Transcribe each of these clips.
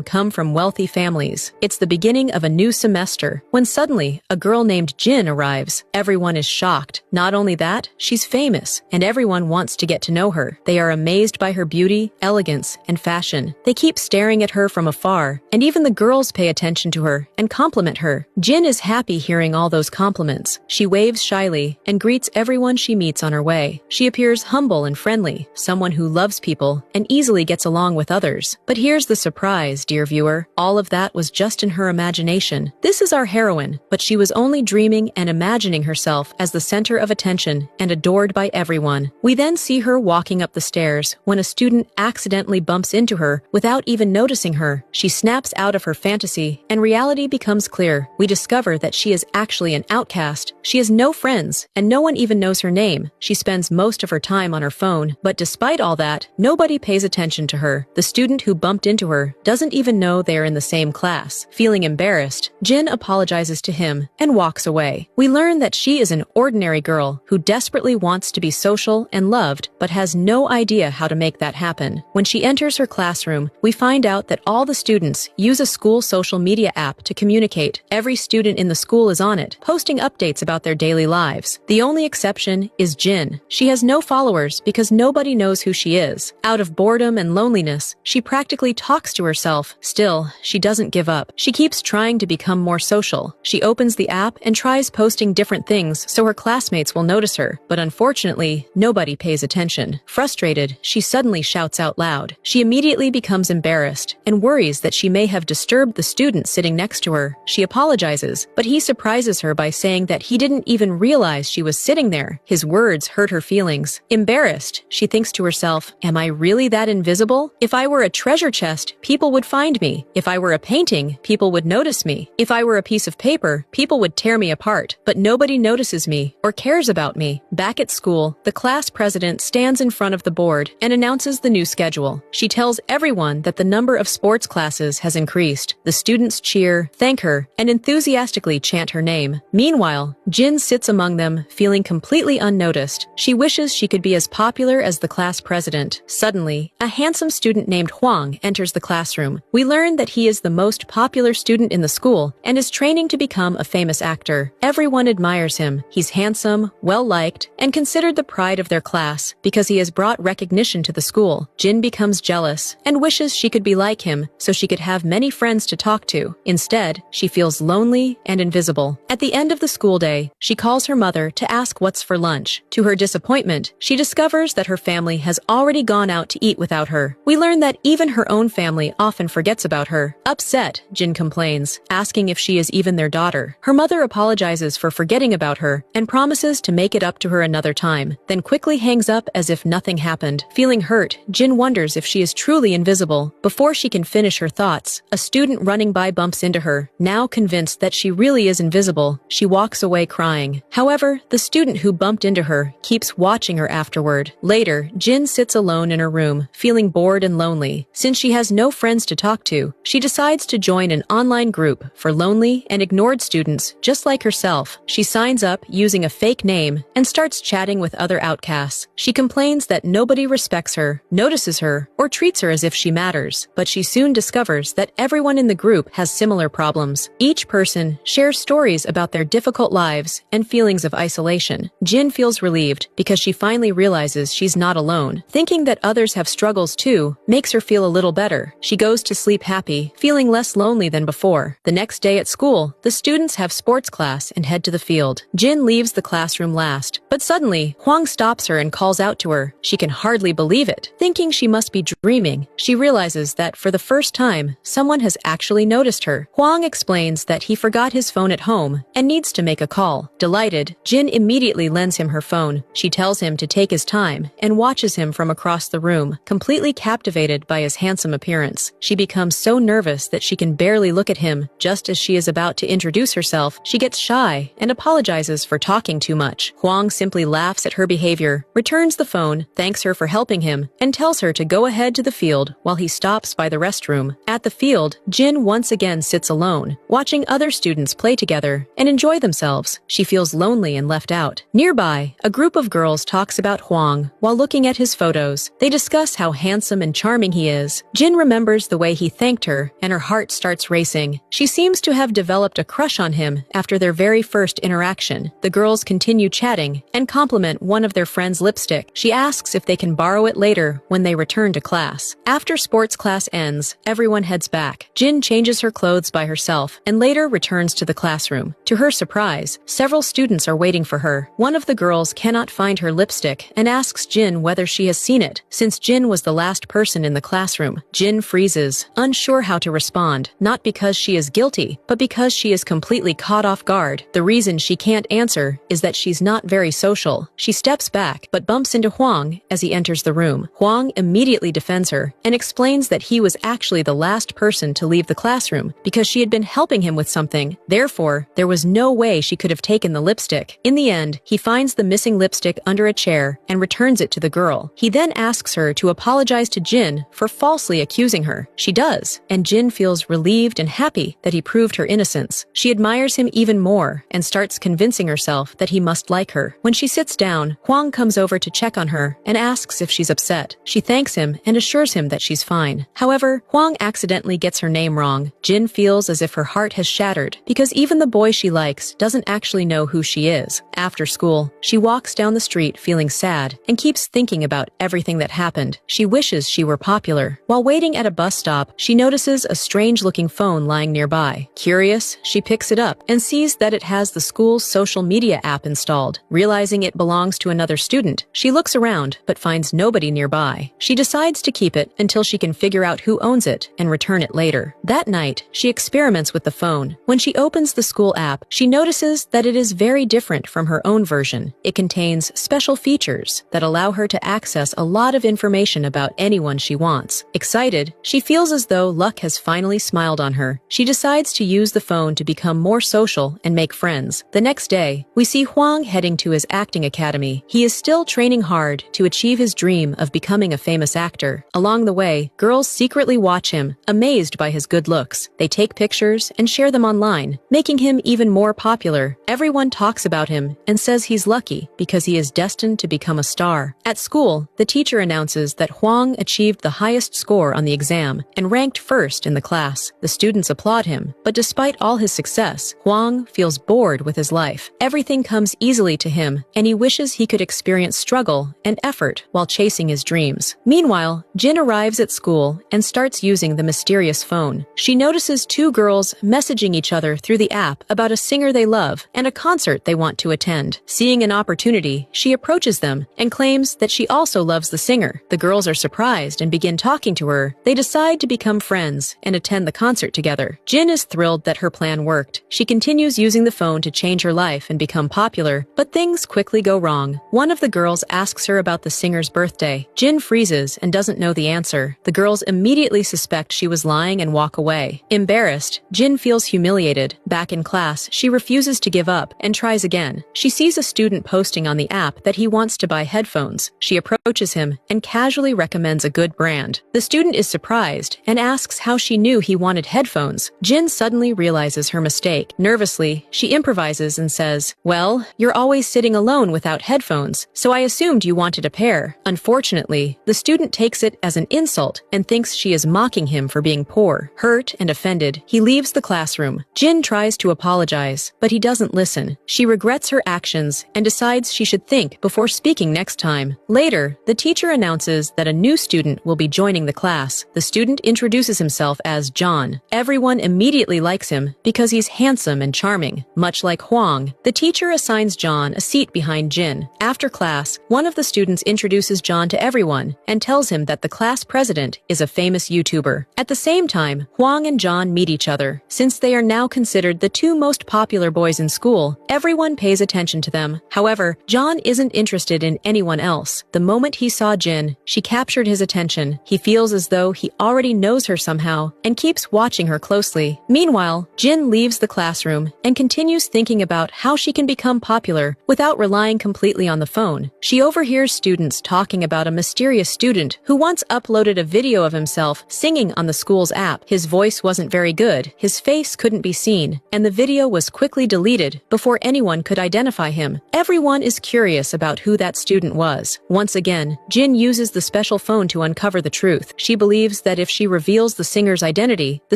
come from wealthy families. It's the beginning of a new semester, when suddenly, a girl named Jin arrives. Everyone is shocked. Not only that, she's famous, and everyone wants to get to know her. They are amazed by her beauty, elegance, and fashion. They keep staring at her from afar, and even the girls pay attention to her and compliment her. Jin is happy hearing all those compliments. She waves shyly and greets everyone she meets on her way. She appears humble and friendly, someone who loves people and easily gets along with others. But here's the surprise, dear viewer. All of that was just in her imagination. This is our heroine, but she was only dreaming and imagining herself as the center of attention and adored by everyone. We then see her walking up the stairs when a student accidentally bumps into her without even noticing her. She snaps out of her fantasy, and reality becomes clear. We discover that she is actually an outcast. She has no friends, and no one even knows her name. She spends most of her time on her phone, but despite all that, nobody pays attention to her. The student who bumped into her doesn't even know they are in the same class. Feeling embarrassed, Jin apologizes to him and walks away. We learn that she is an ordinary girl who desperately wants to be social and loved, but has no idea how to make that happen. When she enters her classroom, we find out that all the students use a school social media app to communicate. Every student in the school is on it, posting updates about their daily lives. The only exception is Jin. She has no followers because nobody knows who she is. Out of boredom and loneliness, she practically talks to herself. Still, she doesn't give up. She keeps trying to become more social. She opens the app and tries posting different things so her classmates will notice her, but unfortunately, nobody pays attention. Frustrated, she suddenly shouts out loud. She immediately becomes embarrassed and worries that she may have disturbed the student sitting next to her. She apologizes, but he surprises her by saying that he didn't even realize she was sitting there. His words hurt her feelings. Embarrassed, she thinks to herself, am I really that invisible? If I were a treasure chest, people would find me. If I were a painting, people would notice me. If I were a piece of paper, people would tear me apart. But nobody notices me or cares about me. Back at school, the class president stands in front of the board and announces the new schedule. She tells everyone that the number of sports classes has increased. The students cheer, thank her, and enthusiastically chant her name. Meanwhile, Jin sits among them, feeling completely unnoticed. She wishes she could be as popular as the class president. Suddenly, a handsome student named Huang enters the classroom. We learn that he is the most popular student in the school and is training to become a famous actor. Everyone admires him. He's handsome, well-liked, and considered the pride of their class because he has brought recognition to the school. Jin becomes jealous and wishes she could be like him so she could have many friends to talk to. Instead, she feels lonely and invisible. At the end of the school day, she calls her mother to ask what's for lunch. To her disappointment, she discovers that her family has already gone out to eat without her. We learn that even her own family often forgets about her. Upset, Jin complains, asking if she is even their daughter. Her mother apologizes for forgetting about her and promises to make it up to her another time, then quickly hangs up as if nothing happened. Feeling hurt, Jin wonders if she is truly invisible. Before she can finish her thoughts, a student running by bumps into her. Now convinced that she really is invisible, she walks away crying. However, the student who bumped into her keeps watching her afterward. Later, Jin sits alone in her room, feeling bored and lonely. Since she has no friends to talk to, she decides to join an online group for lonely and ignored students just like herself. She signs up using a fake name and starts chatting with other outcasts. She complains that nobody respects her, notices her, or treats her as if she matters. But she soon discovers that everyone in the group has similar problems. Each person shares stories about their difficult lives and feelings of isolation. Jin feels relieved because she finally realizes she's not alone. Thinking that others have struggles too makes her feel a little better. She goes to sleep happy, feeling less lonely than before. The next day at school, the students have sports class and head to the field. Jin leaves the classroom last, but suddenly, Huang stops her and calls out to her. She can hardly believe it. Thinking she must be dreaming, she realizes that for the first time, someone has actually noticed her. Huang explains that he forgot his phone at home and needs to make a call. Delighted, Jin immediately lends him her phone. She tells him to take his time and watches him from across the room, completely captivated by his handsome appearance. She becomes so nervous that she can barely look at him. Just as she is about to introduce herself, she gets shy and apologizes for talking too much. Huang simply laughs at her behavior, returns the phone, thanks her for helping him, and tells her to go ahead to the field while he stops by the restroom. At the field, Jin once again sits alone, watching other students play together and enjoy themselves. She feels lonely and left out. Nearby, a group of girls talks about Huang while looking at his photos. They discuss how handsome and charming he is. Jin remembers the way way he thanked her, and her heart starts racing. She seems to have developed a crush on him after their very first interaction. The girls continue chatting and compliment one of their friends' lipstick. She asks if they can borrow it later when they return to class. After sports class ends, everyone heads back. Jin changes her clothes by herself and later returns to the classroom. To her surprise, several students are waiting for her. One of the girls cannot find her lipstick and asks Jin whether she has seen it. Since Jin was the last person in the classroom, Jin freezes, unsure how to respond, not because she is guilty, but because she is completely caught off guard. The reason she can't answer is that she's not very social. She steps back, but bumps into Huang as he enters the room. Huang immediately defends her and explains that he was actually the last person to leave the classroom because she had been helping him with something. Therefore, there was no way she could have taken the lipstick. In the end, he finds the missing lipstick under a chair and returns it to the girl. He then asks her to apologize to Jin for falsely accusing her. She does, and Jin feels relieved and happy that he proved her innocence. She admires him even more and starts convincing herself that he must like her. When she sits down, Huang comes over to check on her and asks if she's upset. She thanks him and assures him that she's fine. However, Huang accidentally gets her name wrong. Jin feels as if her heart has shattered because even the boy she likes doesn't actually know who she is. After school, she walks down the street feeling sad and keeps thinking about everything that happened. She wishes she were popular. While waiting at a bus stop, she notices a strange-looking phone lying nearby. Curious, she picks it up and sees that it has the school's social media app installed. Realizing it belongs to another student, she looks around but finds nobody nearby. She decides to keep it until she can figure out who owns it and return it later. That night, she experiments with the phone. When she opens the school app, she notices that it is very different from her own version. It contains special features that allow her to access a lot of information about anyone she wants. Excited, she feels as though luck has finally smiled on her. She decides to use the phone to become more social and make friends. The next day, we see Huang heading to his acting academy. He is still training hard to achieve his dream of becoming a famous actor. Along the way, girls secretly watch him, amazed by his good looks. They take pictures and share them online, making him even more popular. Everyone talks about him and says he's lucky because he is destined to become a star. At school, the teacher announces that Huang achieved the highest score on the exam and ranked first in the class. The students applaud him, but despite all his success, Huang feels bored with his life. Everything comes easily to him, and he wishes he could experience struggle and effort while chasing his dreams. Meanwhile, Jin arrives at school and starts using the mysterious phone. She notices two girls messaging each other through the app about a singer they love and a concert they want to attend. Seeing an opportunity, she approaches them and claims that she also loves the singer. The girls are surprised and begin talking to her. They decide to become friends and attend the concert together. Jin is thrilled that her plan worked. She continues using the phone to change her life and become popular, but things quickly go wrong. One of the girls asks her about the singer's birthday. Jin freezes and doesn't know the answer. The girls immediately suspect she was lying and walk away. Embarrassed, Jin feels humiliated. Back in class, she refuses to give up and tries again. She sees a student posting on the app that he wants to buy headphones. She approaches him and casually recommends a good brand. The student is surprised and asks how she knew he wanted headphones. Jin suddenly realizes her mistake. Nervously, she improvises and says, "Well, you're always sitting alone without headphones, so I assumed you wanted a pair." Unfortunately, the student takes it as an insult and thinks she is mocking him for being poor. Hurt and offended, he leaves the classroom. Jin tries to apologize, but he doesn't listen. She regrets her actions and decides she should think before speaking next time. Later, the teacher announces that a new student will be joining the class. The student introduces himself as John. Everyone immediately likes him because he's handsome and charming. Much like Huang, the teacher assigns John a seat behind Jin. After class, one of the students introduces John to everyone and tells him that the class president is a famous YouTuber. At the same time, Huang and John meet each other. Since they are now considered the two most popular boys in school, everyone pays attention to them. However, John isn't interested in anyone else. The moment he saw Jin, she captured his attention. He feels as though he already knows her somehow and keeps watching her closely. Meanwhile, Jin leaves the classroom and continues thinking about how she can become popular without relying completely on the phone. She overhears students talking about a mysterious student who once uploaded a video of himself singing on the school's app. His voice wasn't very good, his face couldn't be seen, and the video was quickly deleted before anyone could identify him. Everyone is curious about who that student was. Once again, Jin uses the special phone to uncover the truth. She believes that if she reveals the singer's identity, the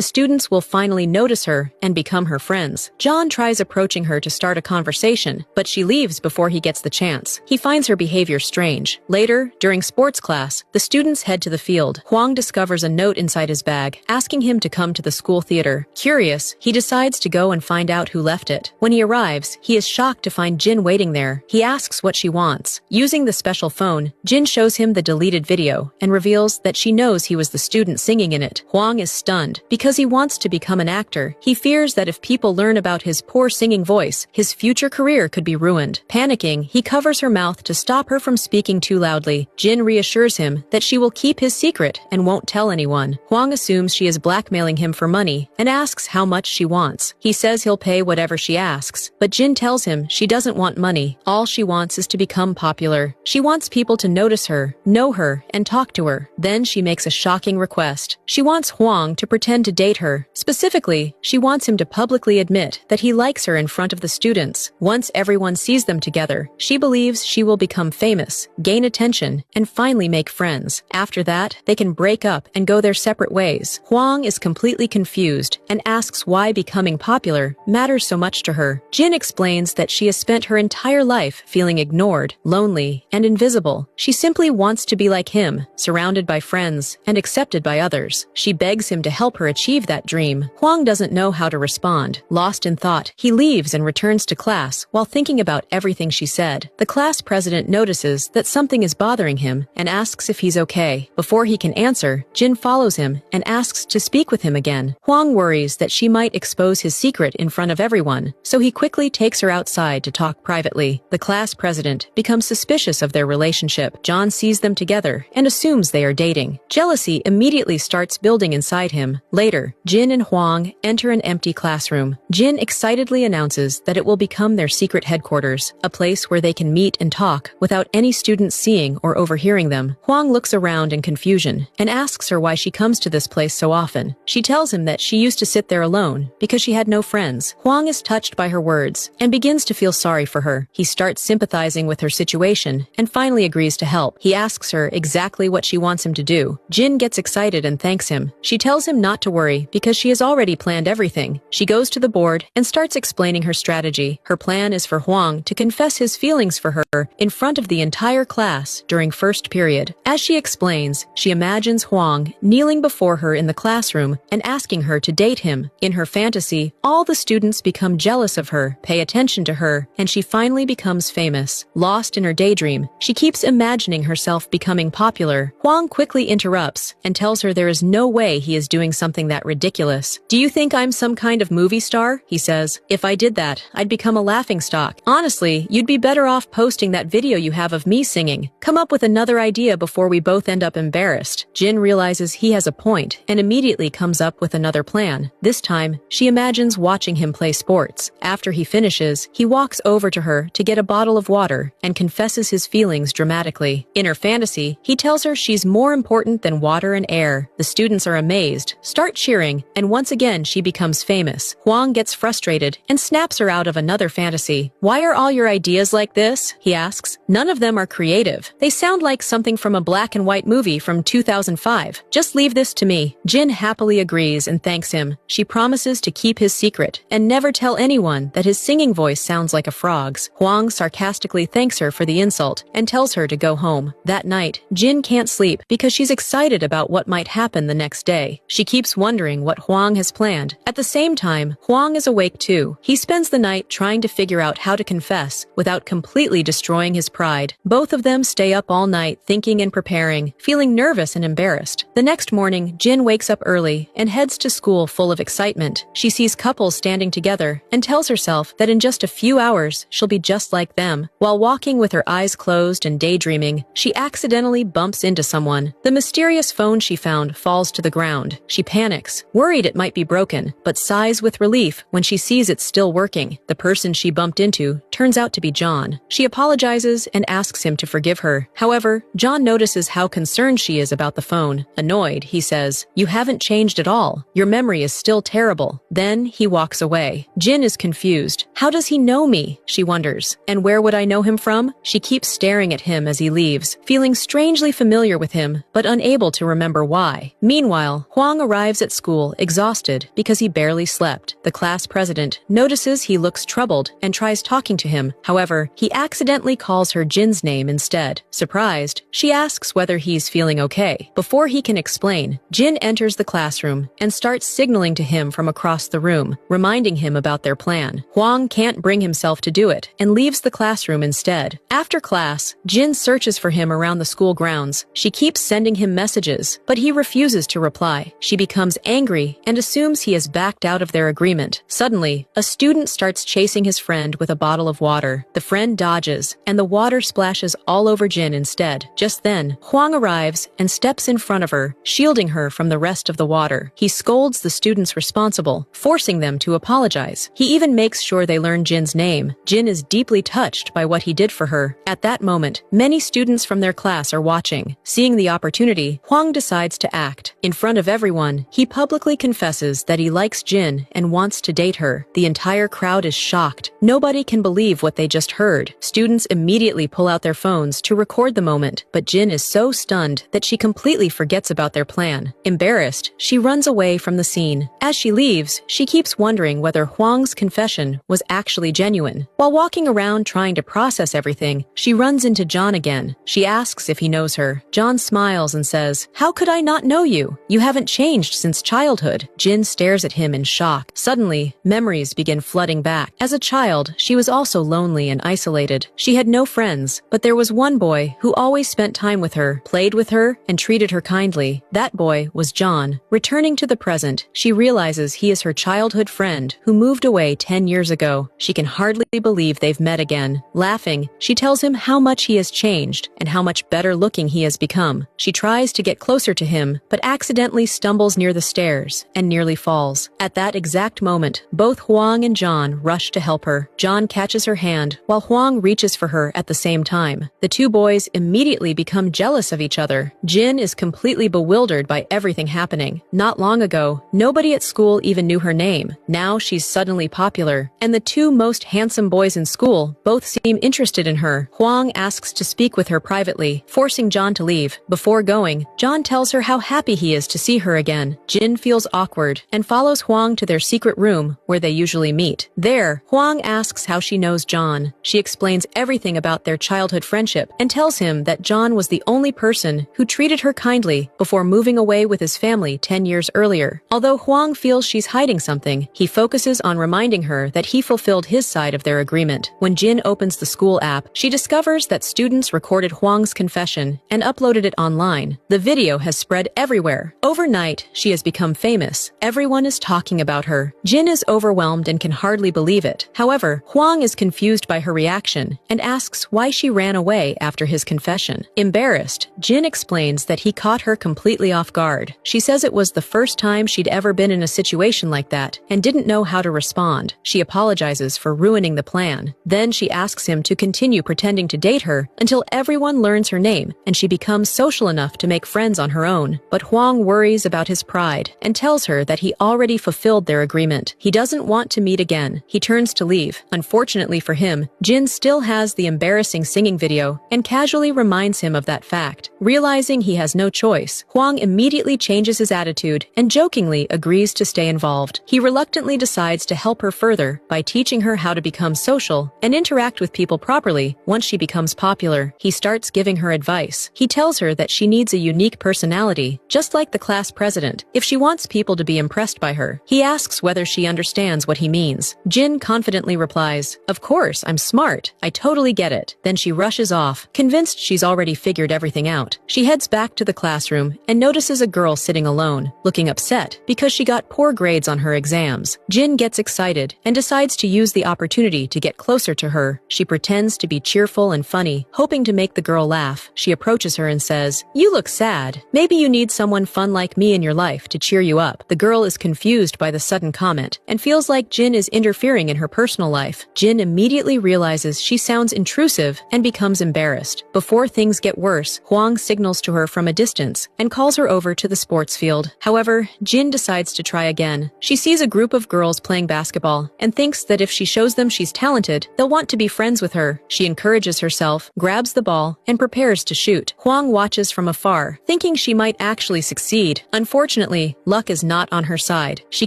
students will finally notice her and become her friends. John tries approaching her to start a conversation, but she leaves before he gets the chance. He finds her behavior strange. Later, during sports class, the students head to the field. Huang discovers a note inside his bag, asking him to come to the school theater. Curious, he decides to go and find out who left it. When he arrives, he is shocked to find Jin waiting there. He asks what she wants. Using the special phone, Jin shows him the deleted video and reveals that she knows he was the student singing in it. Huang is stunned. Because he wants to become an actor, he fears that if people learn about his poor singing voice, his future career could be ruined. Panicking, he covers her mouth to stop her from speaking too loudly. Jin reassures him that she will keep his secret and won't tell anyone. Huang assumes she is blackmailing him for money and asks how much she wants. He says he'll pay whatever she asks, but Jin tells him she doesn't want money. All she wants is to become popular. She wants people to notice her, know her, and talk to her. Then she makes a shocking request. She wants Huang to pretend to date her. Specifically, she wants him to publicly admit that he likes her in front of the students. Once everyone sees them together, she believes she will become famous, gain attention, and finally make friends. After that, they can break up and go their separate ways. Huang is completely confused and asks why becoming popular matters so much to her. Jin explains that she has spent her entire life feeling ignored, lonely, and invisible. She simply wants to be like him, surrounded by friends and accepted by others. She begs him to help her achieve that dream. Huang doesn't know how to respond. Lost in thought, he leaves and returns to class while thinking about everything she said. The class president notices that something is bothering him and asks if he's okay. Before he can answer, Jin follows him and asks to speak with him again. Huang worries that she might expose his secret in front of everyone, so he quickly takes her outside to talk privately. The class president becomes suspicious of their relationship. John sees them together and assumes they are dating. Jealousy immediately starts building inside him. Later, Jin and Huang enter an empty classroom. Jin excitedly announces that it will become their secret headquarters, a place where they can meet and talk without any students seeing or overhearing them. Huang looks around in confusion and asks her why she comes to this place so often. She tells him that she used to sit there alone because she had no friends. Huang is touched by her words and begins to feel sorry for her. He starts sympathizing with her situation and finally agrees to help. He asks her exactly what she wants him to do. Jin gets excited and thanks him. She tells him not to worry because she has already planned everything. She goes to the board and starts explaining her strategy. Her plan is for Huang to confess his feelings for her in front of the entire class during first period. As she explains, she imagines Huang kneeling before her in the classroom and asking her to date him. In her fantasy, all the students become jealous of her, pay attention to her, and she finally becomes famous. Lost in her daydream, she keeps imagining herself becoming popular. Huang quickly interrupts and tells her there is no way he is doing something that ridiculous. "Do you think I'm some kind of movie star?" he says. "If I did that, I'd become a laughingstock. Honestly, you'd be better off posting that video you have of me singing. Come up with another idea before we both end up embarrassed." Jin realizes he has a point and immediately comes up with another plan. This time, she imagines watching him play sports. After he finishes, he walks over to her to get a bottle of water and confesses his feelings dramatically. In her fantasy, he tells her she's more important than water and air. The students are amazed, start cheering, and once again she becomes famous. Huang gets frustrated and snaps her out of another fantasy. "Why are all your ideas like this?" he asks. "None of them are creative. They sound like something from a black and white movie from 2005. Just leave this to me." Jin happily agrees and thanks him. She promises to keep his secret and never tell anyone that his singing voice sounds like a frog's. Huang sarcastically thanks her for the insult and tells her to go home. That night, Jin can't sleep because she's excited about what might happen the next day. She keeps wondering what Huang has planned. At the same time, Huang is awake too. He spends the night trying to figure out how to confess without completely destroying his pride. Both of them stay up all night thinking and preparing, feeling nervous and embarrassed. The next morning, Jin wakes up early and heads to school full of excitement. She sees couples standing together and tells herself that in just a few hours, she'll be just like them. While walking with her eyes closed and daydreaming, she accidentally bumps into someone. The mysterious phone she found falls to the ground. She panics, worried it might be broken, but sighs with relief when she sees it's still working. The person she bumped into turns out to be John. She apologizes and asks him to forgive her. However, John notices how concerned she is about the phone. Annoyed, he says, "You haven't changed at all. Your memory is still terrible." Then he walks away. Jin is confused. How does he know me? She wonders. And where would I know him from? She keeps staring at him as he leaves, feeling strangely familiar with him, but unable to remember why. reply. Meanwhile, Huang arrives at school exhausted because he barely slept. The class president notices he looks troubled and tries talking to him. However, he accidentally calls her Jin's name instead. Surprised, she asks whether he's feeling okay. Before he can explain, Jin enters the classroom and starts signaling to him from across the room, reminding him about their plan. Huang can't bring himself to do it and leaves the classroom instead. After class, Jin searches for him around the school grounds. She keeps sending him messages, but he refuses to reply. She becomes angry and assumes he has backed out of their agreement. Suddenly, a student starts chasing his friend with a bottle of water. The friend dodges, and the water splashes all over Jin instead. Just then, Huang arrives and steps in front of her, shielding her from the rest of the water. He scolds the students responsible, forcing them to apologize. He even makes sure they learn Jin's name. Jin is deeply touched by what he did for her. At that moment, many students from their class are watching. Seeing the opportunity, Huang decides to act. In front of everyone, he publicly confesses that he likes Jin and wants to date her. The entire crowd is shocked. Nobody can believe what they just heard. Students immediately pull out their phones to record the moment, but Jin is so stunned that she completely forgets about their plan. Embarrassed, she runs away from the scene. As she leaves, she keeps wondering whether Huang's confession was actually genuine. While walking around trying to process everything, she runs into John again. She asks if he knows her. John smiles and says, "How could I not know you? You haven't changed since childhood." Jin stares at him in shock. Suddenly, memories begin flooding back. As a child, she was also lonely and isolated. She had no friends, but there was one boy who always spent time with her, played with her, and treated her kindly. That boy was John. Returning to the present, she realizes he is her childhood friend who moved away 10 years ago. She can hardly believe they've met again. Laughing, she tells him how much he has changed and how much better looking he has become. She tries to get closer to him, but accidentally stumbles near the stairs and nearly falls. At that exact moment, both Huang and John rush to help her. John catches her hand while Huang reaches for her at the same time. The two boys immediately become jealous of each other. Jin is completely bewildered by everything happening. Not long ago, nobody at school even knew her name. Now she's suddenly popular, and the two most handsome boys in school both seem interested in her. Huang asks to speak with her privately, forcing John to leave. Before going, John tells her how happy he is to see her again. Jin feels awkward and follows Huang to their secret room where they usually meet. There, Huang asks how she knows John. She explains everything about their childhood friendship and tells him that John was the only person who treated her kindly before moving away with his family 10 years earlier. Although Huang feels she's hiding something, he focuses on reminding her that he fulfilled his side of their agreement. When Jin opens the school app, she discovers that students recorded Huang's confession and uploaded it online. The video has spread everywhere. Overnight, she has become famous. Everyone is talking about her. Jin is overwhelmed and can hardly believe it. However, Huang is confused by her reaction and asks why she ran away after his confession. Embarrassed, Jin explains that he caught her completely off guard. She says it was the first time she'd ever been in a situation like that and didn't know how to respond. She apologizes for ruining the plan. Then she asks him to continue pretending to date her until everyone learns her name and she becomes social enough to make friends on her own. But Huang worries about his pride and tells her that he already fulfilled their agreement. He doesn't want to meet again. He turns to leave. Unfortunately for him, Jin still has the embarrassing singing video and casually reminds him of that fact. Realizing he has no choice, Huang immediately changes his attitude and jokingly agrees to stay involved. He reluctantly decides to help her further by teaching her how to become social and interact with people properly once she becomes popular. He starts giving her advice. He tells her that she needs a unique personality, just like the class president, if she wants people to be impressed by her. He asks whether she understands what he means. Jin confidently replies, "Of course, I'm smart. I totally get it." Then she rushes off, convinced she's already figured everything out. She heads back to the classroom and notices a girl sitting alone, looking upset because she got poor grades on her exams. Jin gets excited and decides to use the opportunity to get closer to her. She pretends to be cheerful and funny, hoping to make the girl laugh. She approaches her and says, "You look sad. Maybe you need someone fun like me in your life to cheer you up." The girl is confused by the sudden comment and feels like Jin is interfering in her personal life. Jin immediately realizes she sounds intrusive and becomes embarrassed. Before things get worse, Huang signals to her from a distance and calls her over to the sports field. However, Jin decides to try again. She sees a group of girls playing basketball and thinks that if she shows them she's talented, they'll want to be friends with her. She encourages herself, grabs the ball, and prepares to shoot. Huang watches from afar, thinking she might actually succeed. Unfortunately, luck is not on her side. She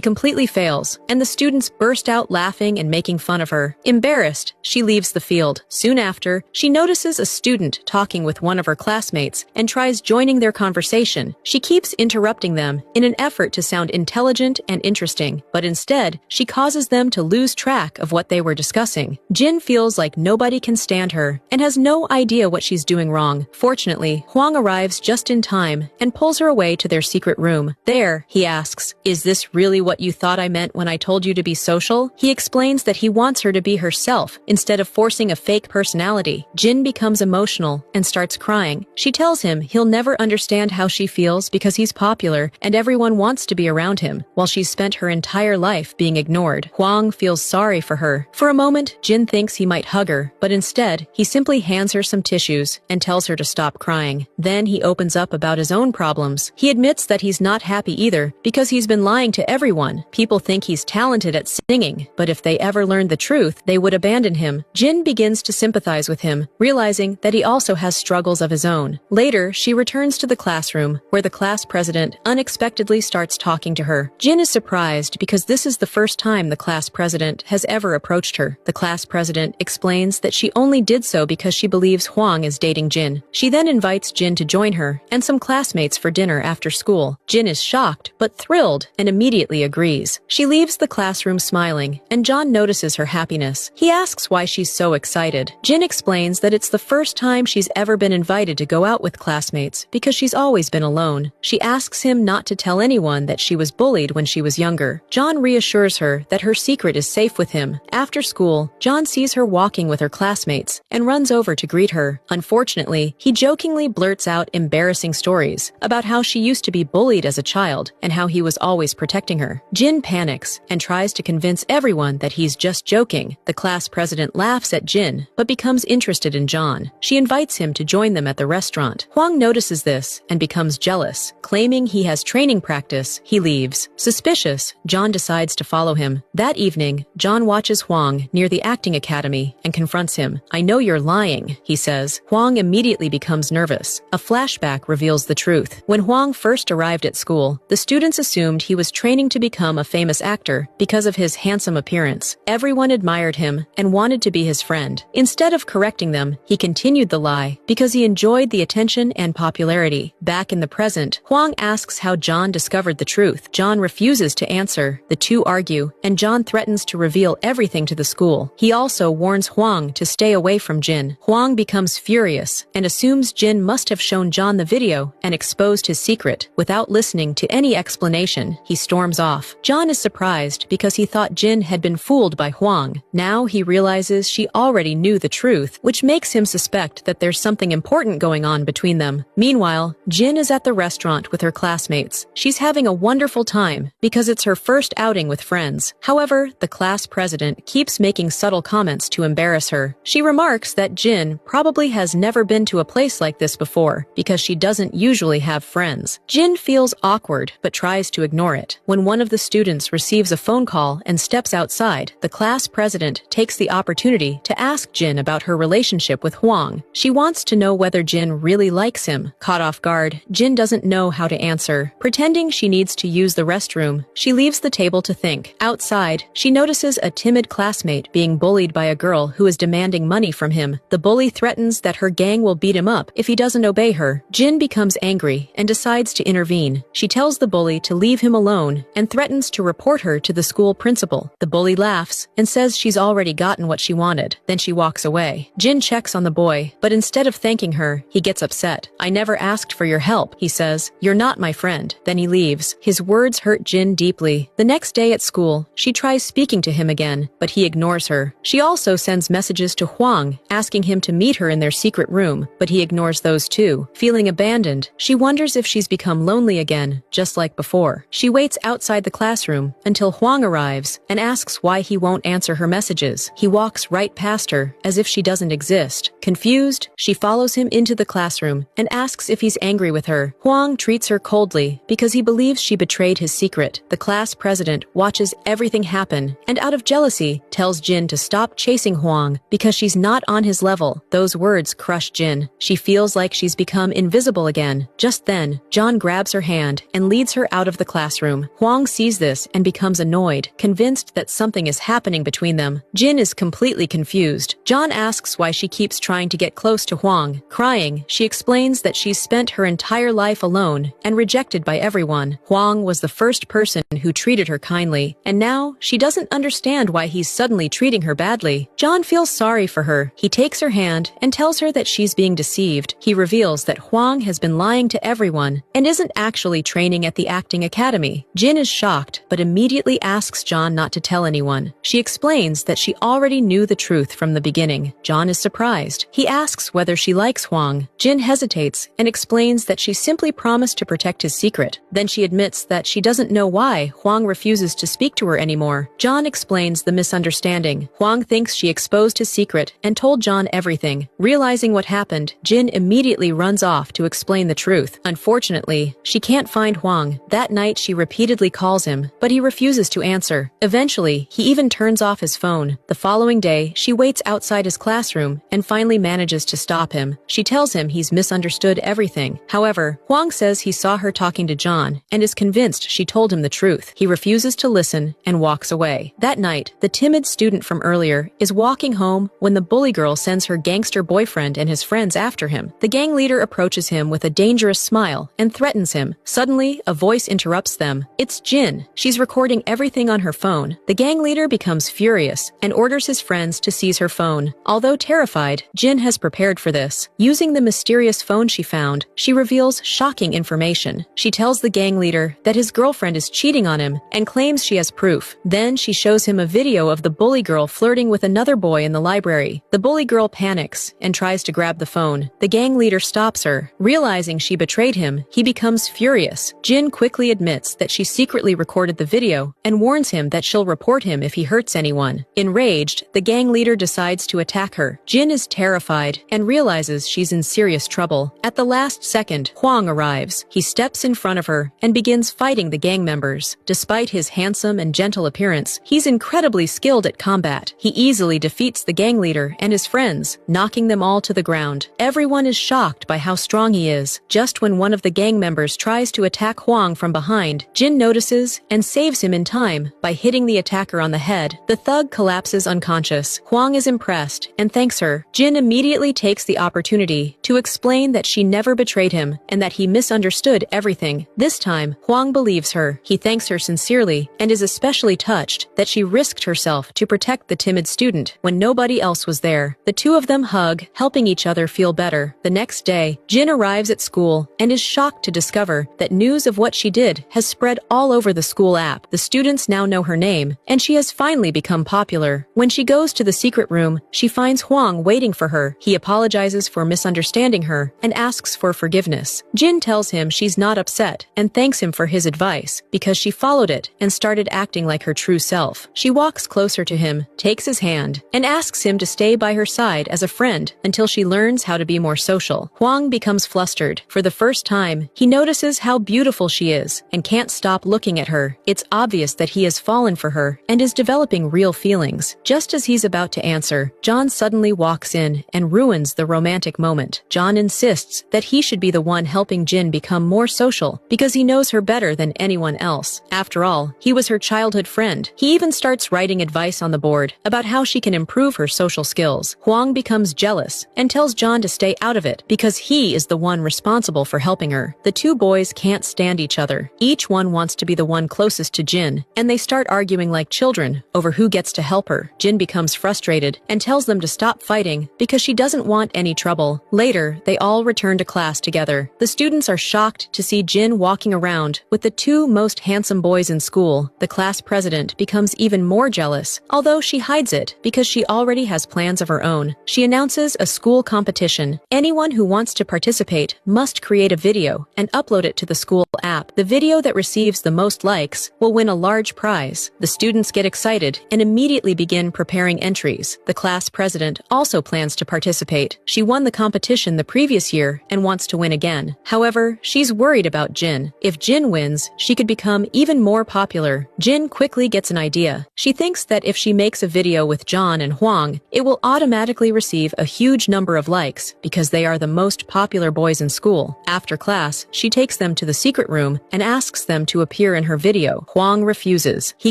completely fails, and the students burst out laughing and making fun of her. Embarrassed, she leaves the field. Soon after, she notices a student talking with one of her classmates and tries joining their conversation. She keeps interrupting them in an effort to sound intelligent and interesting, but instead, she causes them to lose track of what they were discussing. Jin feels like nobody can stand her and has no idea what she's doing wrong. Fortunately, Hwang arrives just in time and pulls her away to their secret room. There, he asks, "Is this really what you thought I meant when I told you to be social?" He explains that he wants her to be herself instead of forcing a fake personality. Jin becomes emotional and starts crying. She tells him he'll never understand how she feels because he's popular and everyone wants to be around him, while she's spent her entire life being ignored. Hwang feels sorry for her. For a moment, Jin thinks he might hug her, but instead, he simply hands her some tissues and tells her to stop crying. Then he opens up about his own problems. He admits that he's not happy either because he's been lying to everyone. People think he's talented at singing, but if they ever learned the truth, they would abandon him. Jin begins to sympathize with him, realizing that he also has struggles of his own. Later, she returns to the classroom, where the class president unexpectedly starts talking to her. Jin is surprised because this is the first time the class president has ever approached her. The class president explains that she only did so because she believes Hwang is dating Jin. She then invites Jin to join her and some classmates for dinner after school. Jin is shocked, but thrilled, and immediately agrees. She leaves the classroom smiling, and John notices her happiness. He asks why she's so excited. Jin explains that it's the first time she's ever been invited to go out with classmates because she's always been alone. She asks him not to tell anyone that she was bullied when she was younger. John reassures her that her secret is safe with him. After school, John sees her walking with her classmates and runs over to greet her. Unfortunately, he jokingly blurts out embarrassing stories about how she used to be bullied as a child and how he was always protecting her. Jin panics and tries to convince everyone that he's just joking. The class president laughs at Jin, but becomes interested in John. She invites him to join them at the restaurant. Hwang notices this and becomes jealous. Claiming he has training practice, he leaves. Suspicious, John decides to follow him. That evening, John watches Hwang near the acting academy and confronts him. "I know you're lying," he says. Hwang immediately becomes nervous. A flashback reveals the truth. When Hwang first arrived at school, the students assumed he was training to become a famous actor because of his handsome appearance. Everyone admired him and wanted to be his friend. Instead of correcting them, he continued the lie because he enjoyed the attention and popularity. Back in the present, Hwang asks how John discovered the truth. John refuses to answer. The two argue, and John threatens to reveal everything to the school. He also warns Hwang to stay away from Jin. Hwang becomes furious and assumes Jin must have shown John the video and exposed his secret. Without listening to any explanation, he storms off. John is surprised because he thought Jin had been fooled by Hwang. Now he realizes she already knew the truth, which makes him suspect that there's something important going on between them. Meanwhile, Jin is at the restaurant with her classmates. She's having a wonderful time because it's her first outing with friends. However, the class president keeps making subtle comments to embarrass her. She remarks that Jin probably has never been to a place like this before because she doesn't usually have friends. Jin feels awkward but tries to ignore it. When one of the students receives a phone call and steps outside, the class president takes the opportunity to ask Jin about her relationship with Hwang. She wants to know whether Jin really likes him. Caught off guard, Jin doesn't know how to answer. Pretending she needs to use the restroom, she leaves the table to think. Outside, she notices a timid classmate being bullied by a girl who is demanding money from him. The bully threatens that her gang will beat him up if he doesn't obey her. Jin becomes angry and decides to intervene. She tells the bully to leave him alone and threatens to report her to the school principal. The bully laughs and says she's already gotten what she wanted. Then she walks away. Jin checks on the boy, but instead of thanking her, he gets upset. "I never asked for your help," he says. "You're not my friend." Then he leaves. His words hurt Jin deeply. The next day at school, she tries speaking to him again, but he ignores her. She also sends messages to Hwang, asking him to meet her in their secret room, but he ignores those too. Feeling abandoned, she wonders if she's become lonely again, just like before. She waits outside the classroom until Hwang arrives and asks why he won't answer her messages. He walks right past her, as if she doesn't exist. Confused, she follows him into the classroom and asks if he's angry with her. Hwang treats her coldly because he believes she betrayed his secret. The class president watches everything happen and out of jealousy tells Jin to stop chasing Hwang because she's not on his level. Those words crush Jin. She feels like she's become invisible again, just Just then, John grabs her hand and leads her out of the classroom. Huang sees this and becomes annoyed, convinced that something is happening between them. Jin is completely confused. John asks why she keeps trying to get close to Huang. Crying, she explains that she's spent her entire life alone and rejected by everyone. Huang was the first person who treated her kindly, and now she doesn't understand why he's suddenly treating her badly. John feels sorry for her. He takes her hand and tells her that she's being deceived. He reveals that Huang has been lying to everyone and isn't actually training at the acting academy. Jin is shocked, but immediately asks John not to tell anyone. She explains that she already knew the truth from the beginning. John is surprised. He asks whether she likes Huang. Jin hesitates and explains that she simply promised to protect his secret. Then she admits that she doesn't know why Huang refuses to speak to her anymore. John explains the misunderstanding. Huang thinks she exposed his secret and told John everything. Realizing what happened, Jin immediately runs off to explain the truth. Unfortunately, she can't find Huang. That night she repeatedly calls him, but he refuses to answer. Eventually, he even turns off his phone. The following day, she waits outside his classroom and finally manages to stop him. She tells him he's misunderstood everything. However, Huang says he saw her talking to John and is convinced she told him the truth. He refuses to listen and walks away. That night, the timid student from earlier is walking home when the bully girl sends her gangster boyfriend and his friends after him. The gang leader approaches him with a dangerous smile and threatens him. Suddenly, a voice interrupts them. It's Jin. She's recording everything on her phone. The gang leader becomes furious and orders his friends to seize her phone. Although terrified, Jin has prepared for this. Using the mysterious phone she found, she reveals shocking information. She tells the gang leader that his girlfriend is cheating on him and claims she has proof. Then she shows him a video of the bully girl flirting with another boy in the library. The bully girl panics and tries to grab the phone. The gang leader stops her. Realizing she betrayed him, he becomes furious. Jin quickly admits that she secretly recorded the video and warns him that she'll report him if he hurts anyone. Enraged, the gang leader decides to attack her. Jin is terrified and realizes she's in serious trouble. At the last second, Huang arrives. He steps in front of her and begins fighting the gang members. Despite his handsome and gentle appearance, he's incredibly skilled at combat. He easily defeats the gang leader and his friends, knocking them all to the ground. Everyone is shocked by how strong he is. Just when one of the gang members tries to attack Huang from behind, Jin notices and saves him in time by hitting the attacker on the head. The thug collapses unconscious. Huang is impressed and thanks her. Jin immediately takes the opportunity to explain that she never betrayed him and that he misunderstood everything. This time, Huang believes her. He thanks her sincerely and is especially touched that she risked herself to protect the timid student when nobody else was there. The two of them hug, helping each other feel better. The next day, Jin arrives at school and is shocked to discover that news of what she did has spread all over the school app. The students now know her name, and she has finally become popular. When she goes to the secret room, she finds Huang waiting for her. He apologizes for misunderstanding her and asks for forgiveness. Jin tells him she's not upset and thanks him for his advice because she followed it and started acting like her true self. She walks closer to him, takes his hand, and asks him to stay by her side as a friend until she learns how to be more social. Huang becomes flustered. For the first time, he notices how beautiful she is and can't stop looking at her. It's obvious that he has fallen for her and is developing real feelings. Just as he's about to answer, John suddenly walks in and ruins the romantic moment. John insists that he should be the one helping Jin become more social because he knows her better than anyone else. After all, he was her childhood friend. He even starts writing advice on the board about how she can improve her social skills. Huang becomes jealous and tells John to stay out of it because he is the one responsible for helping her. The two boys can't stand each other. Each one wants to be the one closest to Jin, and they start arguing like children over who gets to help her. Jin becomes frustrated and tells them to stop fighting because she doesn't want any trouble. Later, they all return to class together. The students are shocked to see Jin walking around with the two most handsome boys in school. The class president becomes even more jealous, although she hides it because she already has plans of her own. She announces a school competition. Anyone who wants to participate must create a video and upload it to the school app. The video that receives the most likes will win a large prize. The students get excited and immediately begin preparing entries. The class president also plans to participate. She won the competition the previous year and wants to win again. However, she's worried about Jin. If Jin wins, she could become even more popular. Jin quickly gets an idea. She thinks that if she makes a video with John and Huang, it will automatically receive a huge number of likes because they are the most popular boys in school. After class, she takes them to the secret room and asks them to appear in her video. Huang refuses. He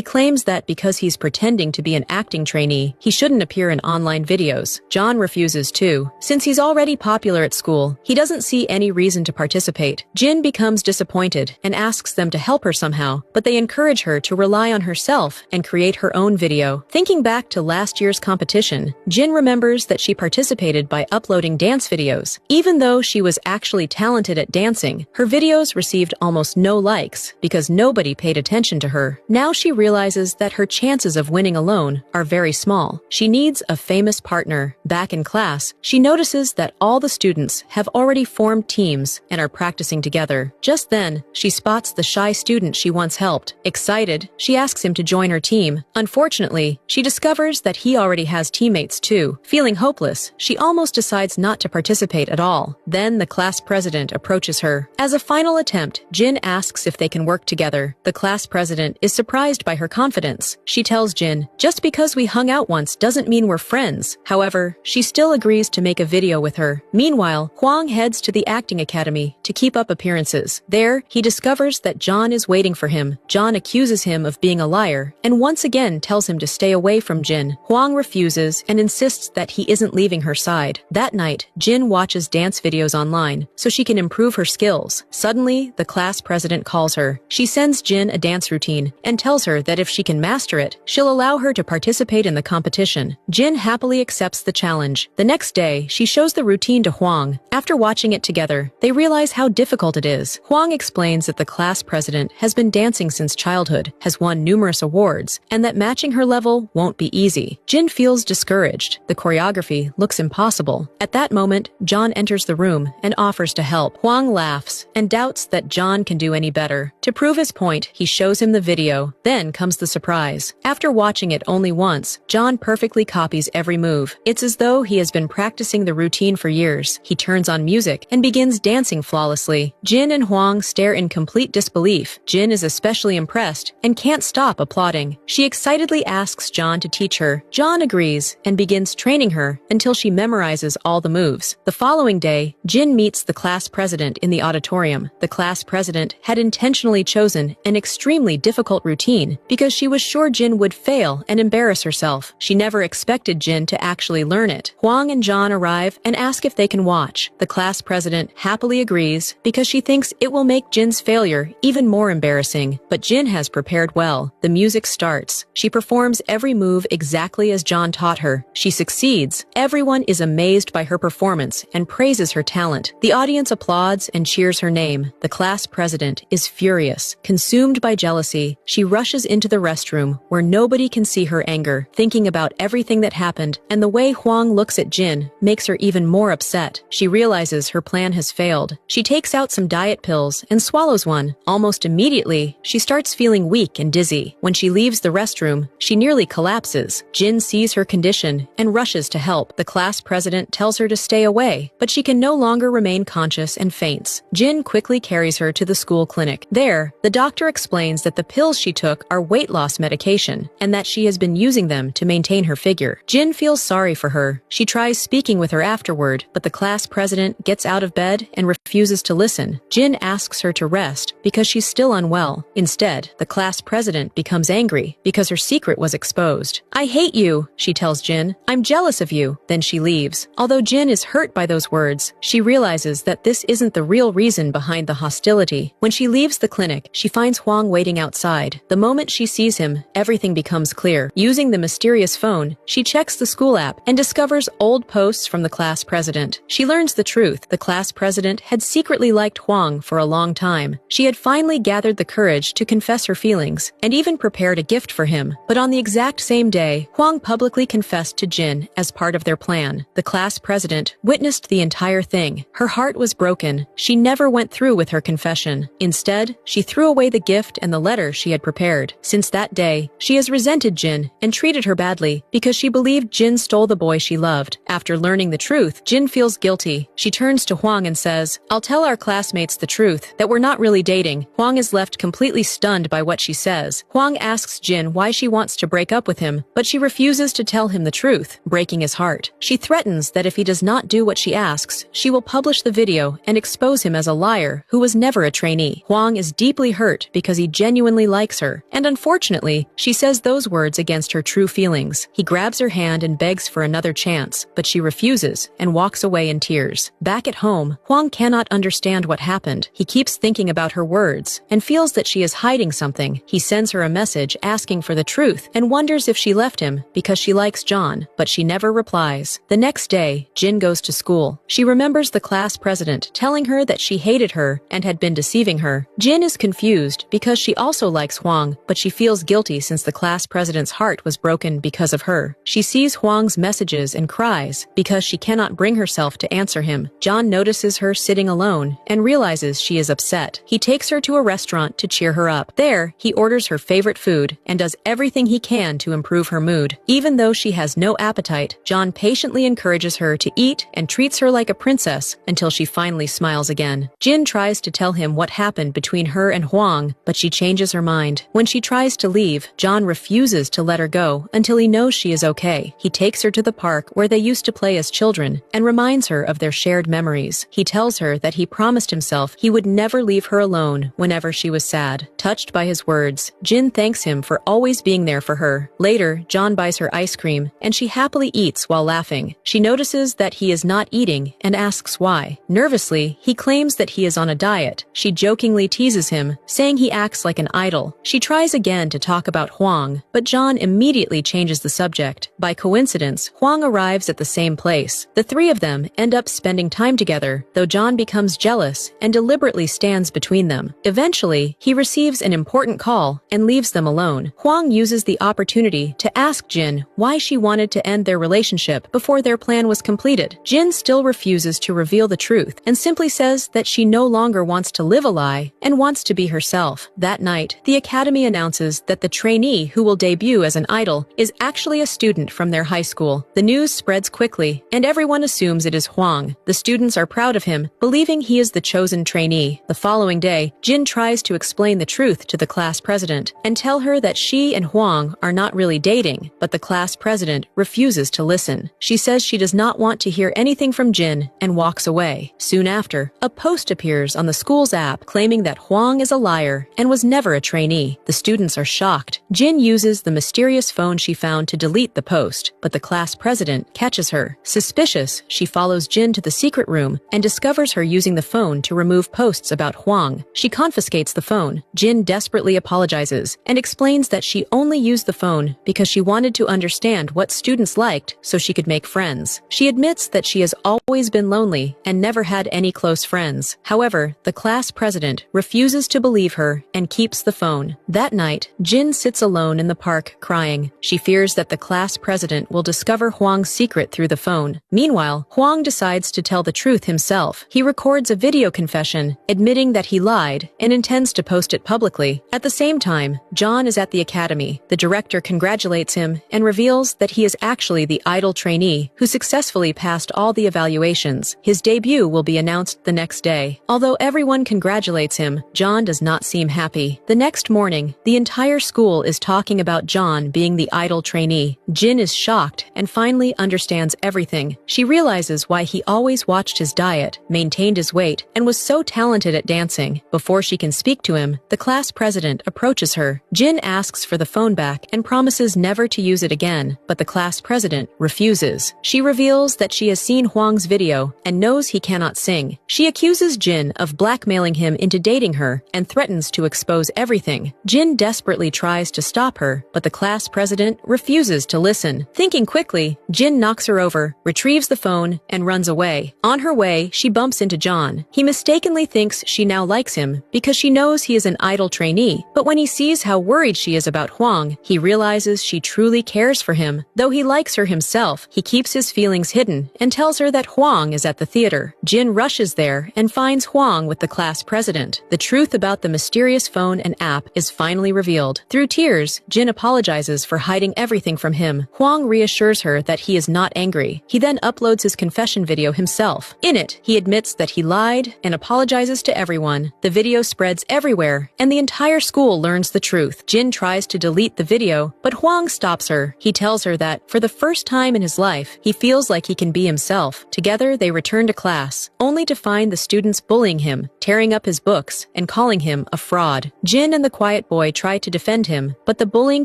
claims that because he's pretending to be an acting trainee, he shouldn't appear in online videos. John refuses too. Since he's already popular at school, he doesn't see any reason to participate. Jin becomes disappointed and asks them to help her somehow, but they encourage her to rely on herself and create her own video. Thinking back to last year's competition, Jin remembers that she participated by uploading dance videos. Even though she was actually talented at dancing, her videos received almost no likes because nobody paid attention to her. Now she realizes that her chances of winning alone are very small. She needs a famous partner. Back in class, she notices that all the students have already formed teams and are practicing together. Just then, she spots the shy student she once helped. Excited, she asks him to join her team. Unfortunately, she discovers that he already has teammates too. Feeling hopeless, she almost decides not to participate at all. Then the class president approaches her. As a final attempt, Jin asks if they can work together. The class president is surprised by her confidence. She tells Jin, "Just because we hung out once doesn't mean we're friends." However, she still agrees to make a video with her. Meanwhile, Huang heads to the acting academy to keep up appearances. There, he discovers that John is waiting for him. John accuses him of being a liar and once again tells him to stay away from Jin. Huang refuses and insists that he isn't leaving her side. That night, Jin watches dance videos online so she can improve her skills. Suddenly, the class president calls her. She sends Jin a dance routine and tells her that if she can master it, she'll allow her to participate in the competition. Jin happily accepts the challenge. The next day, she shows the routine to Huang. After watching it together, they realize how difficult it is. Huang explains that the class president has been dancing since childhood, has won numerous awards, and that matching her level won't be easy. Jin feels discouraged. The choreography looks impossible. At that moment, John enters the room and offers to help. Huang laughs and doubts that John can do any better. To prove his point, he shows him the video. Then comes the surprise. After watching it only once, John perfectly copies every move. It's as though he has been practicing the routine for years. He turns on music and begins dancing flawlessly. Jin and Huang stare in complete disbelief. Jin is especially impressed and can't stop applauding. She excitedly asks John to teach her. John agrees and begins training her until she memorizes all the moves. The following day, Jin meets the class president in the auditorium. The class president had intentionally chosen an extremely difficult routine because she was sure Jin would fail and embarrass herself. She never expected Jin to actually learn it. Huang and John arrive and ask if they can watch. The class president happily agrees because she thinks it will make Jin's failure even more embarrassing. But Jin has prepared well. The music starts. She performs every move exactly as John taught her. She succeeds. Everyone is amazed by her performance and praises her talent. The audience applauds and cheers her name. The class president is furious. Consumed by jealousy, she rushes into the restroom where nobody can see her anger. Thinking about everything that happened and the way Huang looks at Jin makes her even more upset. She realizes her plan has failed. She takes out some diet pills and swallows one. Almost immediately, she starts feeling weak and dizzy. When she leaves the restroom, she nearly collapses. Jin sees her condition and rushes to help. The class president tells her to stay away, but she can no longer remain conscious and faints. Jin quickly carries her to the school clinic. There, the doctor explains that the pills she took are weight loss medication and that she has been using them to maintain her figure. Jin feels sorry for her. She tries speaking with her afterward, but the class president gets out of bed and refuses to listen. Jin asks her to rest because she's still unwell. Instead, the class president becomes angry because her secret was exposed. "I hate you," she tells Jin. "I'm jealous of you." Then she leaves. Although Jin is hurt by those words, she realizes that this isn't the real reason behind the hostility. When she leaves the clinic, she finds Huang waiting outside. The moment she sees him, everything becomes clear. Using the mysterious phone, she checks the school app and discovers old posts from the class president. She learns the truth. The class president had secretly liked Huang for a long time. She had finally gathered the courage to confess her feelings and even prepared a gift for him. But on the exact same day, Huang publicly confessed to Jin as part of their plan. The class president witnessed the entire thing. Her heart was broken. She never went through with her confession. Instead, she threw away the gift and the letter she had prepared. Since that day, she has resented Jin and treated her badly because she believed Jin stole the boy she loved. After learning the truth, Jin feels guilty. She turns to Huang and says, "I'll tell our classmates the truth, that we're not really dating." Huang is left completely stunned by what she says. Huang asks Jin why she wants to break up with him, but she refuses to tell him the truth, breaking his heart. She threatens that if he does not do what she asks, she will publish the video and expose him as a liar who was never a trainee. Huang is deeply hurt because he genuinely likes her, and unfortunately, she says those words against her true feelings. He grabs her hand and begs for another chance, but she refuses and walks away in tears. Back at home, Huang cannot understand what happened. He keeps thinking about her words and feels that she is hiding something. He sends her a message asking for the truth and wonders if she left him because she likes John, but she never replies. The next day, Jin goes to school. She remembers the class president telling her that she hated her and had been deceiving her. Jin is confused because she also likes Huang, but she feels guilty since the class president's heart was broken because of her. She sees Huang's messages and cries because she cannot bring herself to answer him. John notices her sitting alone and realizes she is upset. He takes her to a restaurant to cheer her up. There, he orders her favorite food and does everything he can to improve her mood. Even though she has no appetite, John patiently encourages her to eat and treats her like a princess until she finally smiles again. Jin tries to tell him what happened between her and Huang, but she changes her mind. When she tries to leave, John refuses to let her go until he knows she is okay. He takes her to the park where they used to play as children and reminds her of their shared memories. He tells her that he promised himself he would never leave her alone whenever she was sad. Touched by his words, Jin thanks him for always being there for her. Later, John buys her ice cream, and she happily eats while laughing. She notices that he is not eating and asks why. Nervously, he claims that he is on a diet. She jokingly teases him, saying he acts like an idol. She tries again to talk about Huang, but John immediately changes the subject. By coincidence, Huang arrives at the same place. The three of them end up spending time together, though John becomes jealous and deliberately stands between them. Eventually, he receives an important call and leaves them alone. Huang uses the opportunity to ask Jin why she wanted to end their relationship before their plan was completed. Jin still refuses to reveal the truth and simply says that she no longer wants to live a lie and wants to be herself. That night, the academy announces that the trainee who will debut as an idol is actually a student from their high school. The news spreads quickly, and everyone assumes it is Huang. The students are proud of him, believing he is the chosen trainee. The following day, Jin tries to explain the truth to the class president and tell her that she and Huang are not really dating, but the class president refuses to listen. She says she does not want to hear anything from Jin and walks away. Soon after, a post appears on the school's app claiming that Huang is a liar and was never a trainee. The students are shocked. Jin uses the mysterious phone she found to delete the post, but the class president catches her. Suspicious, she follows Jin to the secret room and discovers her using the phone to remove posts about Huang. She confiscates the phone. Jin desperately apologizes and explains that she only used the phone because she wanted to understand what students liked so she could make friends. She admits that she has always been lonely and never had any close friends. However, the class president refuses to believe her and keeps the phone. That night, Jin sits alone in the park crying. She fears that the class president will discover Huang's secret through the phone. Meanwhile, Huang decides to tell the truth himself. He records a video confession admitting that he lied and intends to post it publicly. At the same time, John is at the academy. The director congratulates him and reveals that he is actually the idol trainee who successfully passed all the evaluations. His debut will be announced the next day. Although everyone congratulates him, John does not seem happy. The next morning, the entire school is talking about John being the idol trainee. Jin is shocked and finally understands everything. She realizes why he always watched his diet, maintained his weight, and was so talented at dancing. Before she can speak to him, the class president approaches her. Jin asks for the phone back and promises never to use it again, but the class president refuses. She reveals that she has seen Huang's video and knows he cannot sing. She accuses Jin of blackmailing him into dating her and threatens to expose everything. Jin desperately tries to stop her, but the class president refuses to listen. Thinking quickly, Jin knocks her over, retrieves the phone, and runs away. On her way, she bumps into John. He mistakenly thinks she now likes him because she knows he is an idol trainee, but when he sees how worried she is about Huang, he realizes she truly cares for him. Though he likes her himself, he keeps his feelings hidden and tells her that Huang is at the theater. Jin rushes there and finds Huang with the class president. The truth about the mysterious phone and app is finally revealed. Through tears, Jin apologizes for hiding everything from him. Huang reassures her that he is not angry. He then uploads his confession video himself. In it, he admits that he lied and apologizes to everyone. The video spreads everywhere, and the entire school learns the truth. Jin tries to delete the video, but Huang stops her. He tells her that, for the first time in his life, he feels like he can be himself. Together, they return to class, only only to find the students bullying him, tearing up his books, and calling him a fraud. Jin and the quiet boy try to defend him, but the bullying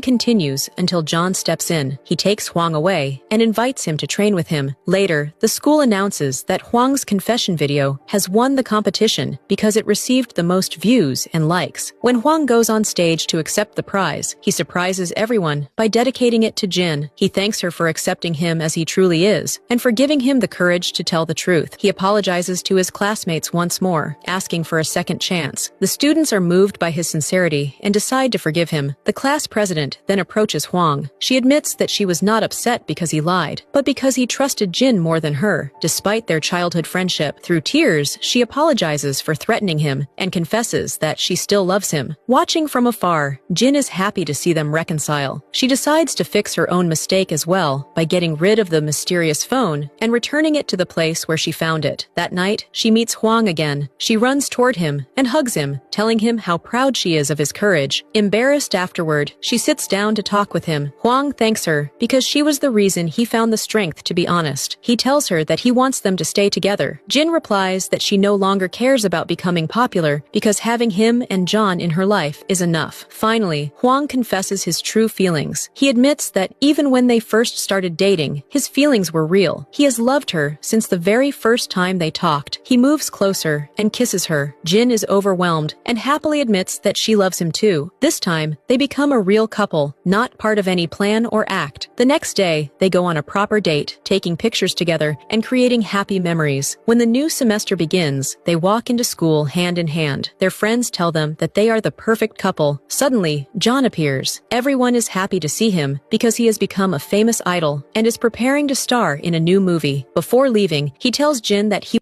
continues until John steps in. He takes Huang away and invites him to train with him. Later, the school announces that Huang's confession video has won the competition because it received the most views and likes. When Huang goes on stage to accept the prize, he surprises everyone by dedicating it to Jin. He thanks her for accepting him as he truly is, and for giving him the courage to tell the truth. He apologizes to his classmates once more, asking for a second chance. The students are moved by his sincerity and decide to forgive him. The class president then approaches Huang. She admits that she was not upset because he lied, but because he trusted Jin more than her, despite their childhood friendship. Through tears, she apologizes for threatening him and confesses that she still loves him. Watching from afar, Jin is happy to see them reconcile. She decides to fix her own mistake as well by getting rid of the mysterious phone and returning it to the place where she found it. That night, she meets Huang again. She runs toward him and hugs him, telling him how proud she is of his courage. Embarrassed afterward, she sits down to talk with him. Huang thanks her because she was the reason he found the strength to be honest. He tells her that he wants them to stay together. Jin replies that she no longer cares about becoming popular because having him and John in her life is enough. Finally, Huang confesses his true feelings. He admits that even when they first started dating, his feelings were real. He has loved her since the very first time they talked. He moves closer and kisses her. Jin is overwhelmed and happily admits that she loves him too. This time, they become a real couple, not part of any plan or act. The next day, they go on a proper date, taking pictures together and creating happy memories. When the new semester begins, they walk into school hand in hand. Their friends tell them that they are the perfect couple. Suddenly, John appears. Everyone is happy to see him because he has become a famous idol and is preparing to star in a new movie. Before leaving, he tells Jin that he